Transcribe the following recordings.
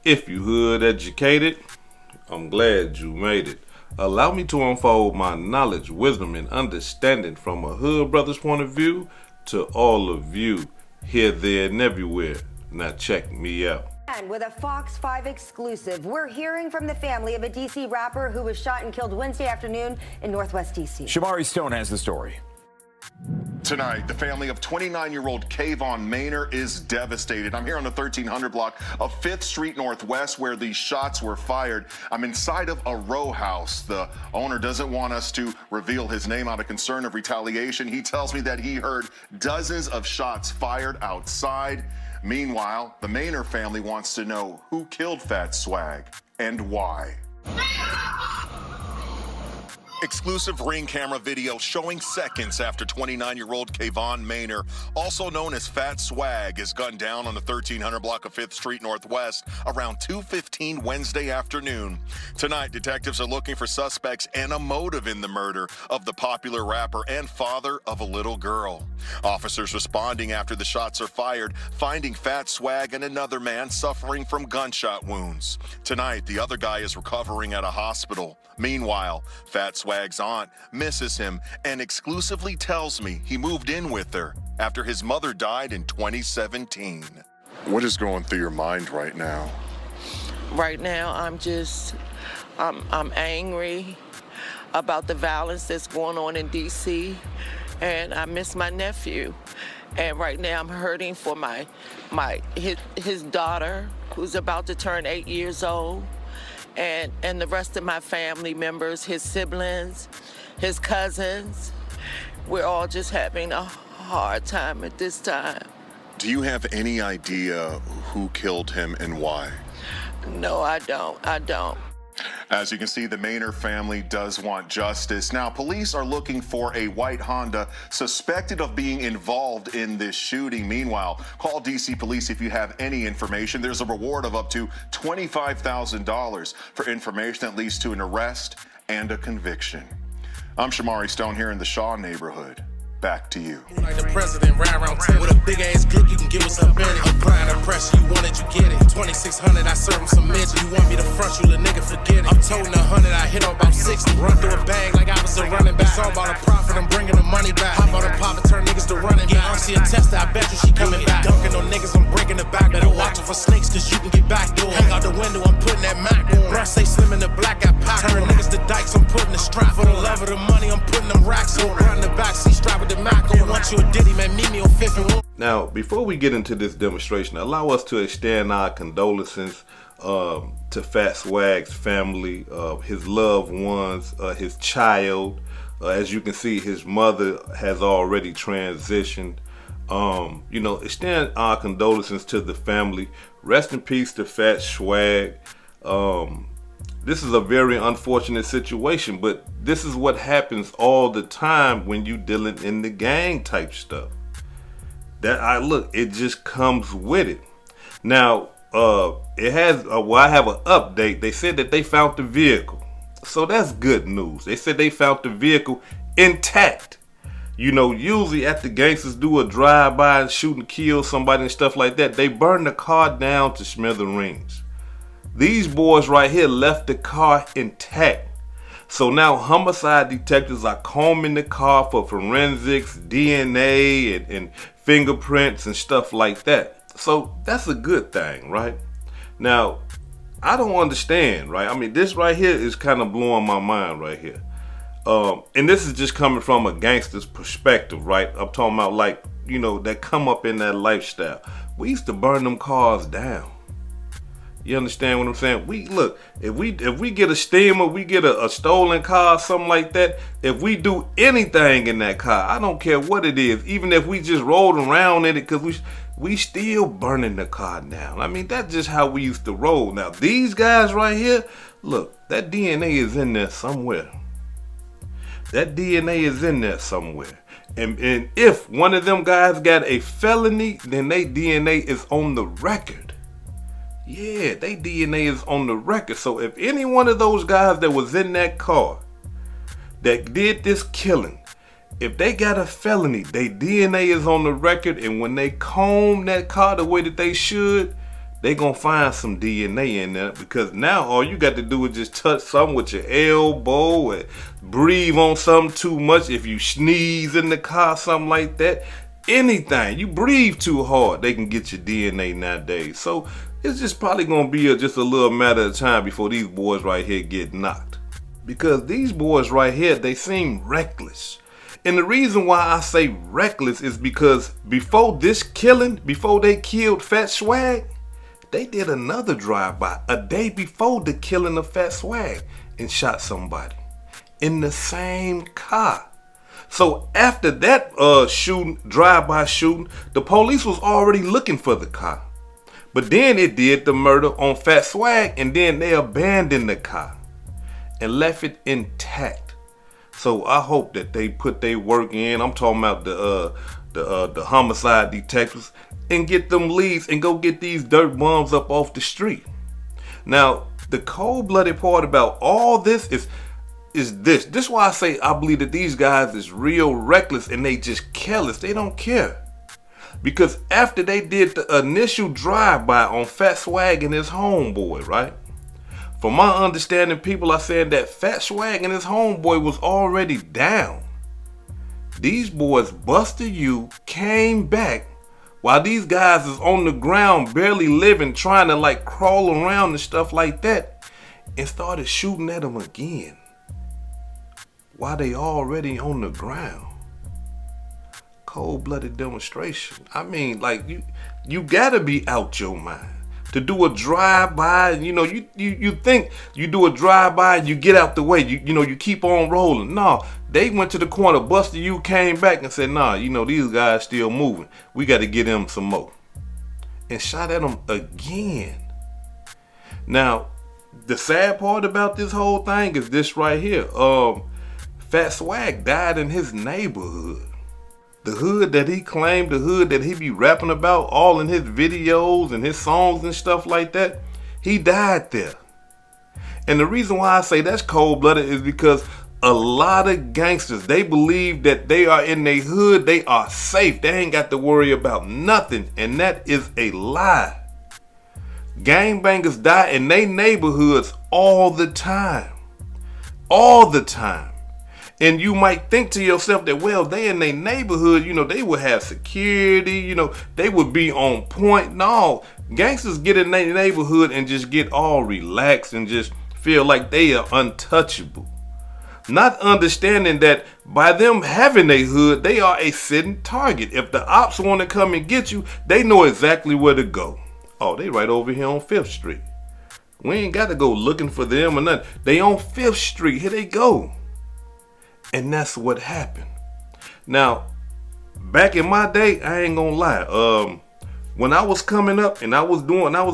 If you hood educated, I'm glad you made it. Allow me to unfold my knowledge, wisdom, and understanding from a hood brother's point of view to all of you, here, there, and everywhere. Now check me out. And with a Fox 5 exclusive, we're hearing from the family of a D.C. rapper who was shot and killed Wednesday afternoon in Northwest D.C. Shamari Stone has the story. Tonight, the family of 29-year-old Kayvon Maynor is devastated. I'm here on the 1300 block of 5th Street Northwest where these shots were fired. I'm inside of a row house. The owner doesn't want us to reveal his name out of concern of retaliation. He tells me that he heard dozens of shots fired outside. Meanwhile, the Maynor family wants to know who killed Fat Swagg and why. Exclusive Ring camera video showing seconds after 29-year-old Kayvon Maynor, also known as Fat Swagg, is gunned down on the 1300 block of 5th Street Northwest around 2:15 Wednesday afternoon. Tonight, detectives are looking for suspects and a motive in the murder of the popular rapper and father of a little girl. Officers responding after the shots are fired, finding Fat Swagg and another man suffering from gunshot wounds. Tonight, the other guy is recovering at a hospital. Meanwhile, Fat Swagg's aunt misses him and exclusively tells me he moved in with her after his mother died in 2017. What is going through your mind right now? Right now, I'm angry about the violence that's going on in D.C., and I miss my nephew. And right now, I'm hurting for his daughter, who's about to turn 8 years old. And the rest of my family members, his siblings, his cousins. We're all just having a hard time at this time. Do you have any idea who killed him and why? No, I don't. As you can see, the Maynor family does want justice. Now, police are looking for a white Honda suspected of being involved in this shooting. Meanwhile, call DC Police if you have any information. There's a reward of up to $25,000 for information that leads to an arrest and a conviction. I'm Shamari Stone here in the Shaw neighborhood. Back to you. Like the president, ride around 10 with a big ass clip, you can give us up in it. Applying the pressure, you want it, you get it. 2600, I serve him some midget. You want me to front you, the nigga, forget it. I'm toting 100, I hit on about 60. Run through a bang like I was a running back. It's all about a profit, I'm bringing the money back. Hop on a pop and turn niggas to running back. She a tester, I bet you she coming back. Dunking on niggas, I'm breaking the back. Better watch her for snakes, cause you can get back door. Hang out the window, I'm putting that Mac on. Bruh say slim in the black, I pack. Turn niggas to dykes, I'm putting the strap. For the love of the money, I'm putting them racks on. Run the back, see strap with the Mac on. Once you a ditty, man, meet me on 5th and 1. Now, before we get into this demonstration, allow us to extend our condolences to Fat Swagg's family, his loved ones, his child. As you can see, his mother has already transitioned. Extend our condolences to the family. Rest in peace to Fat Swagg. This is a very unfortunate situation, but this is what happens all the time when you dealing in the gang type stuff. It just comes with it. Now, I have an update. They said that they found the vehicle. So that's good news. They said they found the vehicle intact. Usually after gangsters do a drive-by and shoot and kill somebody and stuff like that, they burn the car down to smithereens. These boys right here left the car intact. So now homicide detectives are combing the car for forensics, DNA, and fingerprints and stuff like that. So that's a good thing, right? Now, I don't understand, right? I mean, this right here is kind of blowing my mind right here. And this is just coming from a gangster's perspective, right? I'm talking about that come up in that lifestyle. We used to burn them cars down. You understand what I'm saying? If we get a steamer, we get a stolen car, something like that. If we do anything in that car, I don't care what it is. Even if we just rolled around in it, because we still burning the car down. I mean, that's just how we used to roll. Now, these guys right here, look, that DNA is in there somewhere. That DNA is in there somewhere. And if one of them guys got a felony, then their DNA is on the record. Yeah, their DNA is on the record. So if any one of those guys that was in that car that did this killing, if they got a felony, their DNA is on the record. And when they comb that car the way that they should, they gonna find some DNA in there, because now all you got to do is just touch something with your elbow and breathe on something too much. If you sneeze in the car, something like that, anything, you breathe too hard, they can get your DNA nowadays. So it's just probably gonna be just a little matter of time before these boys right here get knocked. Because these boys right here, they seem reckless. And the reason why I say reckless is because before this killing, before they killed Fat Swagg, they did another drive-by a day before the killing of Fat Swagg and shot somebody in the same car. So after that shooting, drive-by shooting, the police was already looking for the car. But then it did the murder on Fat Swagg, and then they abandoned the car and left it intact. So I hope that they put their work in. I'm talking about the homicide detectives, and get them leads and go get these dirt bums up off the street. Now, the cold-blooded part about all this is this. This is why I say I believe that these guys is real reckless and they just careless. They don't care. Because after they did the initial drive-by on Fat Swagg and his homeboy, right? From my understanding, people are saying that Fat Swagg and his homeboy was already down. These boys busted you, came back, while these guys is on the ground barely living, trying to like crawl around and stuff like that, and started shooting at them again while they already on the ground. Cold-blooded demonstration. I mean, like, you gotta be out your mind to do a drive-by. You know, you think you do a drive-by and you get out the way, you know, you keep on rolling. No, they went to the corner, busted you, came back and said, nah, you know, these guys still moving, we got to get them some more, and shot at them again. Now, the sad part about this whole thing is this right here. Fat Swagg died in his neighborhood. The hood that he claimed, the hood that he be rapping about all in his videos and his songs and stuff like that, he died there. And the reason why I say that's cold-blooded is because a lot of gangsters, they believe that they are in their hood, they are safe, they ain't got to worry about nothing, and that is a lie. Gangbangers die in their neighborhoods all the time. All the time. And you might think to yourself that, well, they in their neighborhood, you know, they would have security, you know, they would be on point. No, gangsters get in their neighborhood and just get all relaxed and just feel like they are untouchable. Not understanding that by them having their hood, they are a sitting target. If the ops want to come and get you, they know exactly where to go. Oh, they right over here on 5th Street. We ain't got to go looking for them or nothing. They on 5th Street. Here they go. And that's what happened. Now, back in my day, I ain't gonna lie. When I was coming up and I was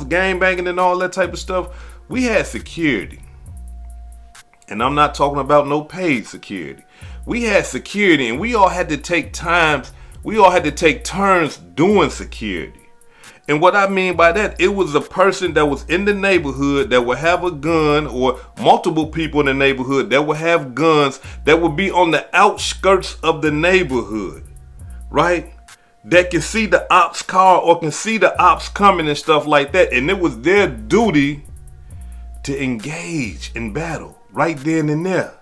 gang banging and all that type of stuff, we had security. And I'm not talking about no paid security. We had security, and we all had to take turns doing security. And what I mean by that, it was a person that was in the neighborhood that would have a gun, or multiple people in the neighborhood that would have guns, that would be on the outskirts of the neighborhood, right? That can see the ops car or can see the ops coming and stuff like that. And it was their duty to engage in battle right then and there.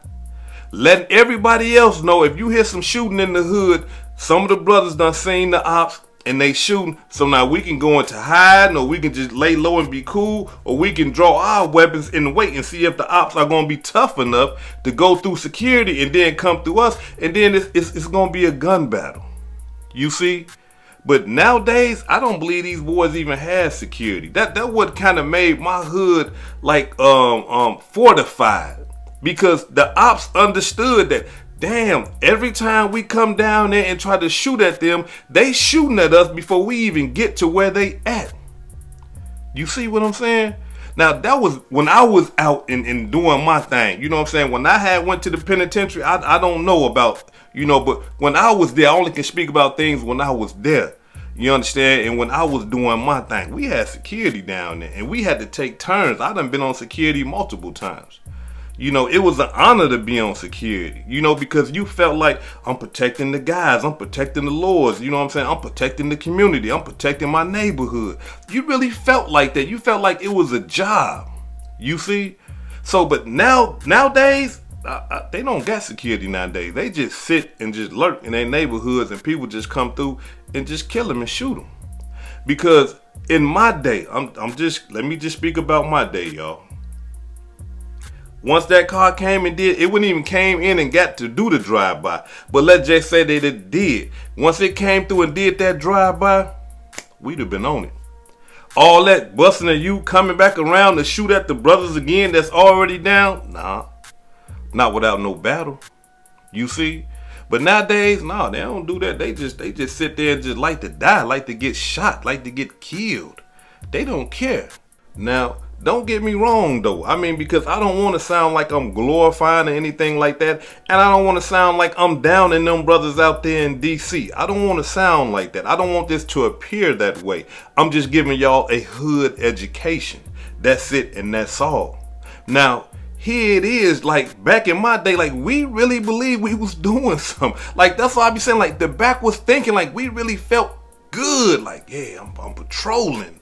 Letting everybody else know, if you hear some shooting in the hood, some of the brothers done seen the ops and they shooting, so now we can go into hiding, or we can just lay low and be cool, or we can draw our weapons and wait and see if the ops are going to be tough enough to go through security and then come through us, and then it's going to be a gun battle. You see? But nowadays, I don't believe these boys even had security. That what kind of made my hood like fortified, because the ops understood that, damn, every time we come down there and try to shoot at them, they shooting at us before we even get to where they at. You see what I'm saying? Now, that was when I was out and doing my thing. You know what I'm saying? When I had went to the penitentiary, I don't know about, you know, but when I was there, I only can speak about things when I was there. You understand? And when I was doing my thing, we had security down there, and we had to take turns. I done been on security multiple times. You know, it was an honor to be on security, you know, because you felt like, I'm protecting the guys, I'm protecting the lords, you know what I'm saying? I'm protecting the community, I'm protecting my neighborhood. You really felt like that. You felt like it was a job, you see? So, but nowadays, they don't got security nowadays. They just sit and just lurk in their neighborhoods, and people just come through and just kill them and shoot them. Because in my day, let me just speak about my day, y'all. Once that car came and did, it wouldn't even came in and got to do the drive-by. But let's just say that it did. Once it came through and did that drive-by, we'd have been on it. All that busting of you coming back around to shoot at the brothers again that's already down? Nah. Not without no battle. You see? But nowadays, nah, they don't do that. They just sit there and just like to die, like to get shot, like to get killed. They don't care. Now, don't get me wrong though. I mean, because I don't want to sound like I'm glorifying or anything like that. And I don't want to sound like I'm down in them brothers out there in DC. I don't want to sound like that. I don't want this to appear that way. I'm just giving y'all a hood education. That's it and that's all. Now, here it is, like back in my day, like we really believed we was doing something. Like that's why I be saying, like the back was thinking, like we really felt good. Like, yeah, I'm patrolling.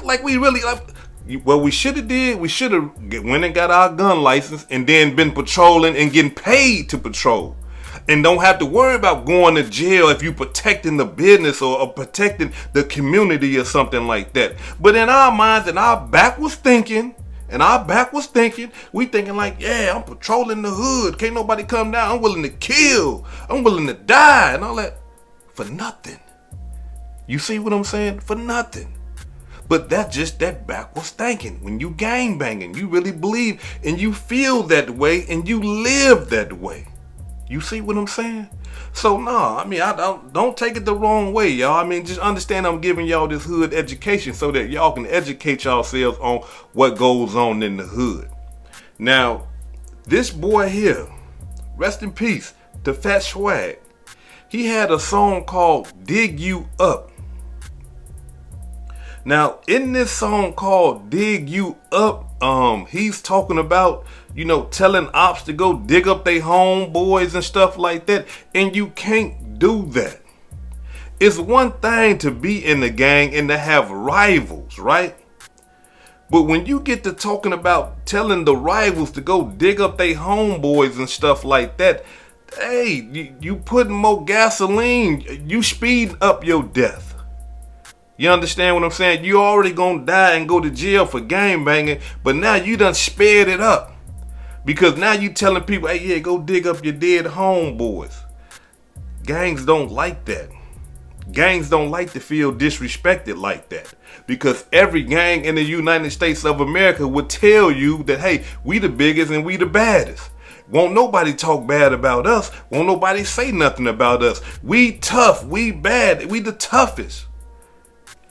Like we really, like, what we should have did, we should have went and got our gun license and then been patrolling and getting paid to patrol. And don't have to worry about going to jail if you protecting the business or protecting the community or something like that. But in our minds and our back was thinking, we thinking like, yeah, I'm patrolling the hood. Can't nobody come down. I'm willing to kill. I'm willing to die and all that for nothing. You see what I'm saying? For nothing. But that's just that backwards thinking. When you gang banging, you really believe and you feel that way and you live that way. You see what I'm saying? So nah, I mean, I don't take it the wrong way, y'all. I mean, just understand I'm giving y'all this hood education so that y'all can educate yourselves on what goes on in the hood. Now, this boy here, rest in peace to Fat Swagg. He had a song called Dig You Up. Now, in this song called Dig You Up, he's talking about, you know, telling ops to go dig up their homeboys and stuff like that. And you can't do that. It's one thing to be in the gang and to have rivals, right? But when you get to talking about telling the rivals to go dig up their homeboys and stuff like that, hey, you putting more gasoline, you speeding up your death. You understand what I'm saying? You already gonna die and go to jail for gang banging, but now you done sped it up. Because now you telling people, hey, yeah, go dig up your dead homeboys. Gangs don't like that. Gangs don't like to feel disrespected like that. Because every gang in the United States of America would tell you that, hey, we the biggest and we the baddest. Won't nobody talk bad about us. Won't nobody say nothing about us. We tough, we bad, we the toughest.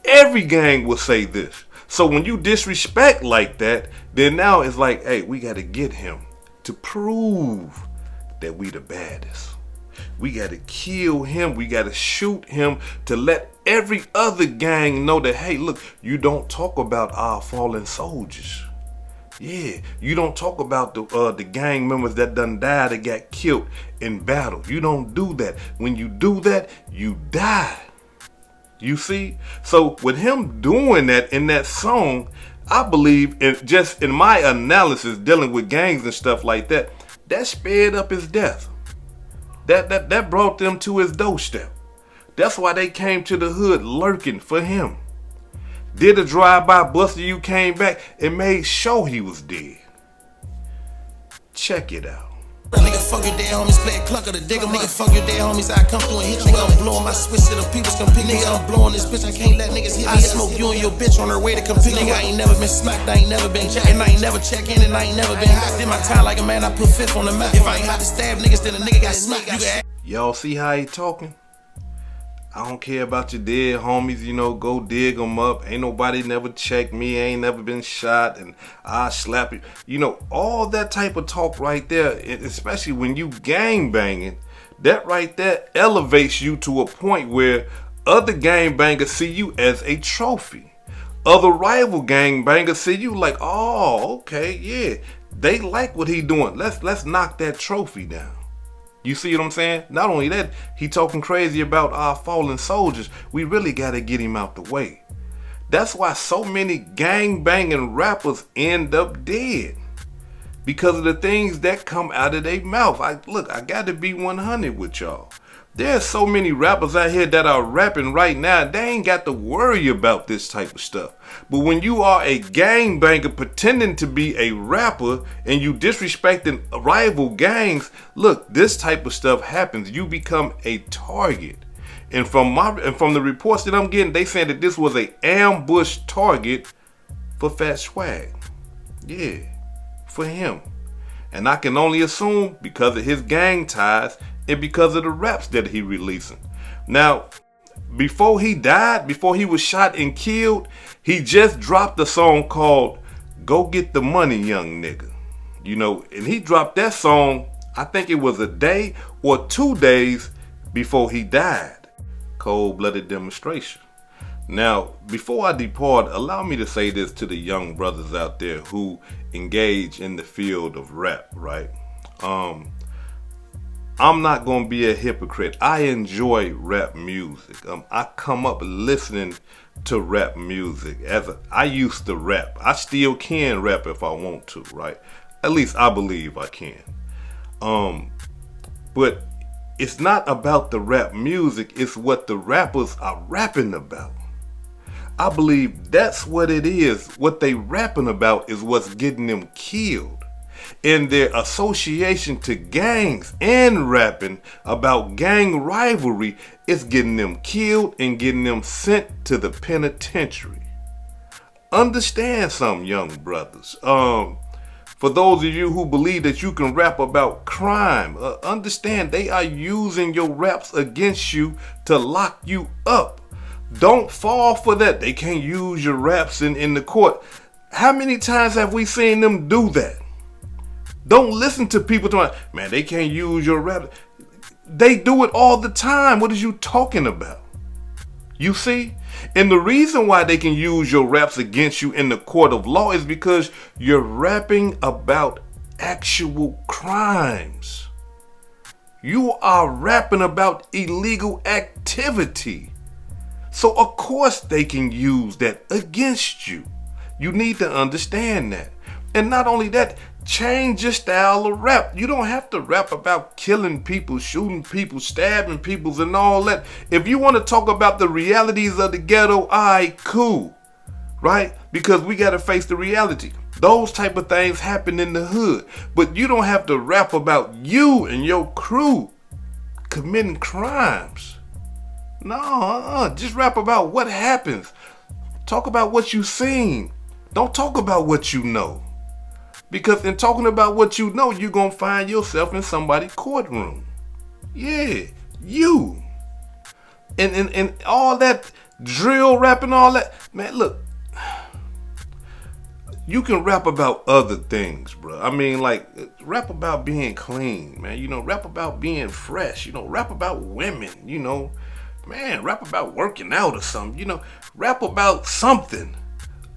Every gang will say this. So when you disrespect like that, then now it's like, hey, we got to get him to prove that we the baddest. We got to kill him. We got to shoot him to let every other gang know that, hey, look, you don't talk about our fallen soldiers. Yeah, you don't talk about the gang members that done died, that got killed in battle. You don't do that. When you do that, you die. You see? So with him doing that in that song, I believe, just in my analysis dealing with gangs and stuff like that, that sped up his death. That brought them to his doorstep. That's why they came to the hood lurking for him. Did a drive-by, busted you, came back and made sure he was dead. Check it out. Nigga, fuck your dead homies, play a clunker to dig 'em. Nigga, fuck your dead homies, I come through and hit you up. I'm blowing my switch to the peoples come pick me up. I'm blowing this bitch, I can't let niggas hit me. I smoke you and your bitch on her way to come pick me up. I ain't never been smacked, I ain't never been jacked, and I ain't never check in, and I ain't never been hot. Did my time like a man, I put fifth on the map. If I ain't hot to stab niggas, then a nigga got smacked. Y'all see how he talking? I don't care about your dead homies, you know, go dig them up. Ain't nobody never checked me, ain't never been shot, and I slap you. You know, all that type of talk right there, especially when you gang banging, that right there elevates you to a point where other gang bangers see you as a trophy. Other rival gang bangers see you like, oh, okay, yeah, They like what he doing. Let's knock that trophy down. You see what I'm saying? Not only that, he talking crazy about our fallen soldiers. We really got to get him out the way. That's why so many gang banging rappers end up dead. Because of the things that come out of their mouth. I got to be 100 with y'all. There's so many rappers out here that are rapping right now. They ain't got to worry about this type of stuff. But when you are a gangbanger pretending to be a rapper and you disrespecting rival gangs, look, this type of stuff happens. You become a target. And from the reports that I'm getting, they saying that this was a ambush target for Fat Swagg. Yeah, for him. And I can only assume because of his gang ties and because of the raps that he releasing. Now, before he died, before he was shot and killed, he just dropped a song called Go Get the Money, Young Nigga. You know, and he dropped that song, I think it was a day or 2 days before he died. Cold-blooded demonstration. Now, before I depart, allow me to say this to the young brothers out there who engage in the field of rap, right? I'm not going to be a hypocrite. I enjoy rap music. I come up listening to rap music. I used to rap. I still can rap if I want to, right? At least I believe I can. But it's not about the rap music. It's what the rappers are rapping about. I believe that's what it is. What they rapping about is what's getting them killed. In their association to gangs and rapping about gang rivalry, it's getting them killed and getting them sent to the penitentiary. Understand something, young brothers. For those of you who believe that you can rap about crime, understand they are using your raps against you to lock you up. Don't fall for that. They can't use your raps in the court. How many times have we seen them do that? Don't listen to people talking, man, they can't use your rap. They do it all the time. What are you talking about? You see? And the reason why they can use your raps against you in the court of law is because you're rapping about actual crimes. You are rapping about illegal activity. So of course they can use that against you. You need to understand that. And not only that, change your style of rap. You don't have to rap about killing people, shooting people, stabbing people and all that. If you want to talk about the realities of the ghetto, alright, cool. Right? Because we got to face the reality. Those type of things happen in the hood. But you don't have to rap about you and your crew committing crimes. No, just rap about what happens. Talk about what you seen. Don't talk about what you know. Because in talking about what you know, you're going to find yourself in somebody's courtroom. Yeah, you. And all that drill rap and all that. Man, look. You can rap about other things, bro. I mean, like, rap about being clean, man. You know, rap about being fresh. You know, rap about women, you know. Man, rap about working out or something. You know, rap about something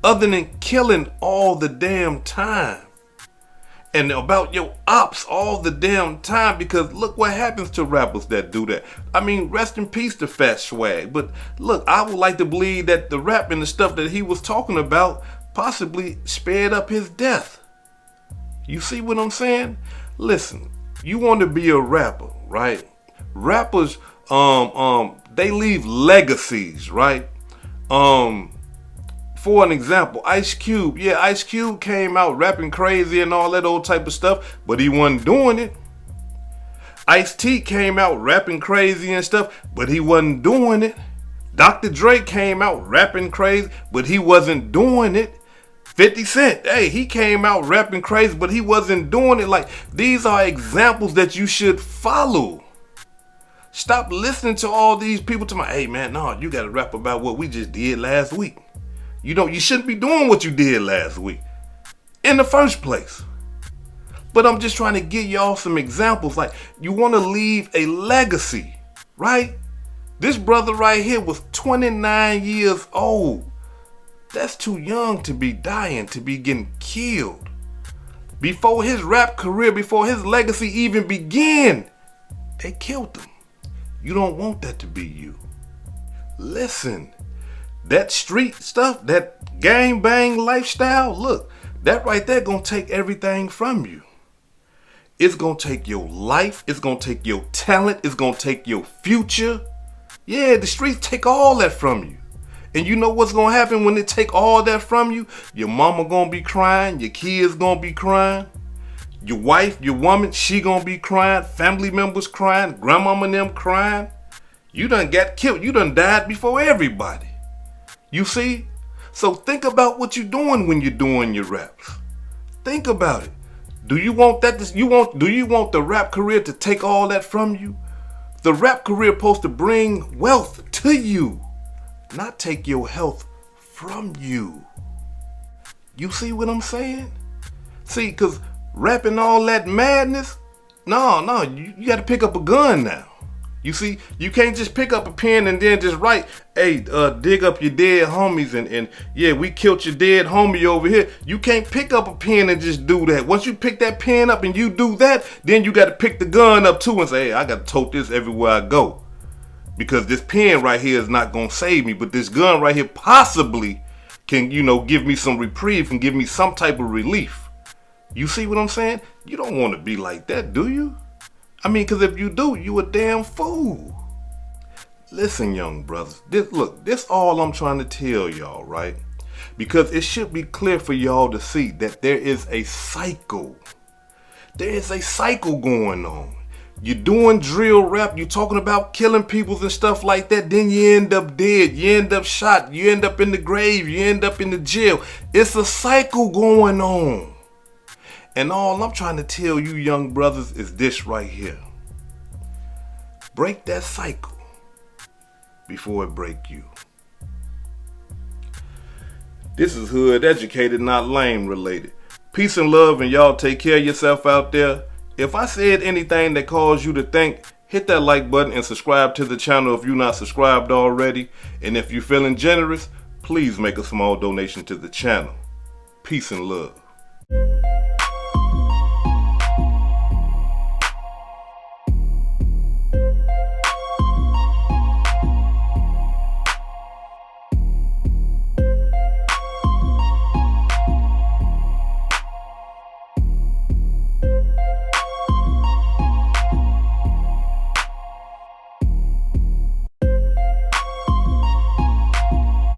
other than killing all the damn time. And about your ops all the damn time, because look what happens to rappers that do that. I mean, rest in peace to Fat Swagg. But look, I would like to believe that the rap and the stuff that he was talking about possibly sped up his death. You see what I'm saying? Listen, you want to be a rapper, right? Rappers, they leave legacies, right? For an example, Ice Cube. Yeah, Ice Cube came out rapping crazy and all that old type of stuff, but he wasn't doing it. Ice-T came out rapping crazy and stuff, but he wasn't doing it. Dr. Dre came out rapping crazy, but he wasn't doing it. 50 Cent, hey, he came out rapping crazy, but he wasn't doing it. Like, these are examples that you should follow. Stop listening to all these people talking about, hey man, no, you gotta rap about what we just did last week. You know, you shouldn't be doing what you did last week in the first place. But I'm just trying to give y'all some examples. Like, you want to leave a legacy, right? This brother right here was 29 years old. That's too young to be dying, to be getting killed. Before his rap career, before his legacy even began, they killed him. You don't want that to be you. Listen, that street stuff, that gang bang lifestyle, look, that right there gonna take everything from you. It's gonna take your life, it's gonna take your talent, it's gonna take your future. Yeah, the streets take all that from you. And you know what's gonna happen when they take all that from you? Your mama gonna be crying, your kids gonna be crying, your wife, your woman, she gonna be crying, family members crying, grandmama and them crying. You done got killed, you done died before everybody. You see? So think about what you're doing when you're doing your raps. Think about it. Do you want that? Do you want the rap career to take all that from you? The rap career supposed to bring wealth to you, not take your health from you. You see what I'm saying? See, cause rapping all that madness, no, you got to pick up a gun now. You see, you can't just pick up a pen and then just write, hey, dig up your dead homies and yeah, we killed your dead homie over here. You can't pick up a pen and just do that. Once you pick that pen up and you do that, then you got to pick the gun up too and say, hey, I got to tote this everywhere I go. Because this pen right here is not going to save me, but this gun right here possibly can, give me some reprieve, can give me some type of relief. You see what I'm saying? You don't want to be like that, do you? I mean, because if you do, you a damn fool. Listen, young brothers, this all I'm trying to tell y'all, right? Because it should be clear for y'all to see that there is a cycle. There is a cycle going on. You're doing drill rap, you're talking about killing people and stuff like that, then you end up dead, you end up shot, you end up in the grave, you end up in the jail. It's a cycle going on. And all I'm trying to tell you young brothers is this right here. Break that cycle before it break you. This is Hood Educated, not Lame Related. Peace and love, and y'all take care of yourself out there. If I said anything that caused you to think, hit that like button and subscribe to the channel if you're not subscribed already. And if you're feeling generous, please make a small donation to the channel. Peace and love.